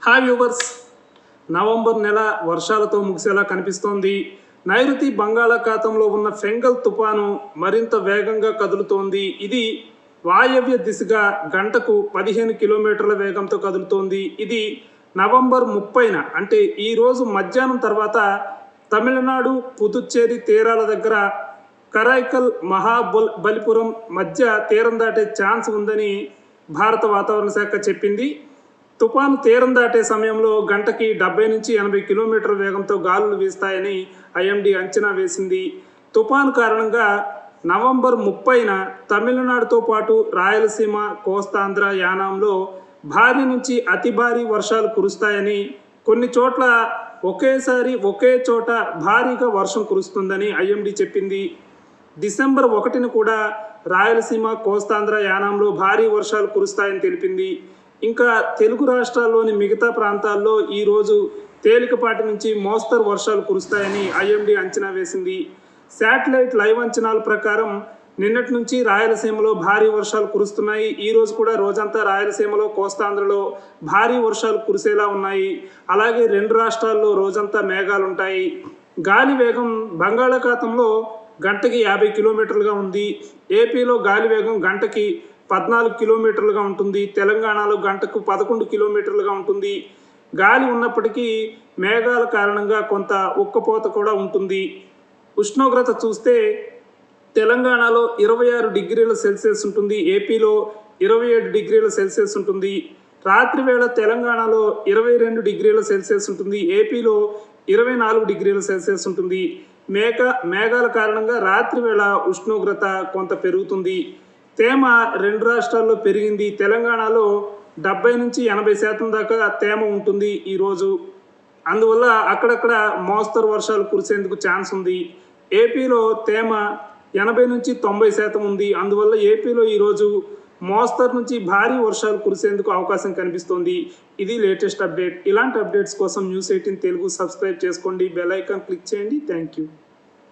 Hi viewers, November నెల వర్షాలతో ముగిసేలా కనిపిస్తోంది. నైరుతి బంగాళాఖాతంలో ఉన్న ఫెంగల్ తుఫాను మరింత వేగంగా కదులుతోంది. ఇది వాయవ్య దిశగా గంటకు 15 కిలోమీటర్ల వేగంతో కదులుతోంది. ఇది నవంబర్ 30న అంటే ఈరోజు మధ్యాహ్నం తర్వాత తమిళనాడు పుదుచ్చేరి తీరాల దగ్గర కరైకల్ మహాబలిపురం మధ్య తీరం దాటే ఛాన్స్ ఉందని భారత వాతావరణ శాఖ చెప్పింది. తుఫాను తీరం దాటే సమయంలో గంటకి 70 నుంచి 80 కిలోమీటర్ల వేగంతో గాలులు వీస్తాయని ఐఎండీ అంచనా వేసింది. తుఫాను కారణంగా నవంబర్ 30న తమిళనాడుతో పాటు రాయలసీమ, కోస్తాంధ్ర, యానాంలో భారీ నుంచి అతి భారీ వర్షాలు కురుస్తాయని, కొన్ని చోట్ల ఒకేసారి ఒకే చోట భారీగా వర్షం కురుస్తుందని ఐఎండీ చెప్పింది. డిసెంబర్ 1న కూడా రాయలసీమ, కోస్తాంధ్ర, యానాంలో భారీ వర్షాలు కురుస్తాయని తెలిపింది. ఇంకా తెలుగు రాష్ట్రాల్లోని మిగతా ప్రాంతాల్లో ఈరోజు తేలికపాటి నుంచి మోస్తరు వర్షాలు కురుస్తాయని ఐఎండీ అంచనా వేసింది. శాటిలైట్ లైవ్ అంచనాల ప్రకారం నిన్నటి నుంచి రాయలసీమలో భారీ వర్షాలు కురుస్తున్నాయి. ఈరోజు కూడా రోజంతా రాయలసీమలో, కోస్తాంధ్రలో భారీ వర్షాలు కురిసేలా ఉన్నాయి. అలాగే రెండు రాష్ట్రాల్లో రోజంతా మేఘాలుంటాయి. గాలి వేగం బంగాళాఖాతంలో గంటకి 50 కిలోమీటర్లుగా ఉంది. ఏపీలో గాలి వేగం గంటకి 14 కిలోమీటర్లుగా ఉంటుంది. తెలంగాణలో గంటకు 11 కిలోమీటర్లుగా ఉంటుంది. గాలి ఉన్నప్పటికీ మేఘాల కారణంగా కొంత ఉక్కపోత కూడా ఉంటుంది. ఉష్ణోగ్రత చూస్తే తెలంగాణలో 26 డిగ్రీల సెల్సియస్ ఉంటుంది. ఏపీలో 27 డిగ్రీల సెల్సియస్ ఉంటుంది. రాత్రి వేళ తెలంగాణలో 22 డిగ్రీల సెల్సియస్ ఉంటుంది. ఏపీలో 24 డిగ్రీల సెల్సియస్ ఉంటుంది. మేఘాల కారణంగా రాత్రి వేళ ఉష్ణోగ్రత కొంత పెరుగుతుంది. తేమ రెండు రాష్ట్రాల్లో పెరిగింది. తెలంగాణలో 70 నుంచి 80% దాకా తేమ ఉంటుంది ఈరోజు. అందువల్ల అక్కడక్కడ మోస్తరు వర్షాలు కురిసేందుకు ఛాన్స్ ఉంది. ఏపీలో తేమ 80 నుంచి 90% ఉంది. అందువల్ల ఏపీలో ఈరోజు మోస్తరు నుంచి భారీ వర్షాలు కురిసేందుకు అవకాశం కనిపిస్తోంది. ఇది లేటెస్ట్ అప్డేట్. ఇలాంటి అప్డేట్స్ కోసం News18 తెలుగు సబ్స్క్రైబ్ చేసుకోండి, బెల్ ఐకాన్ క్లిక్ చేయండి. Thank you.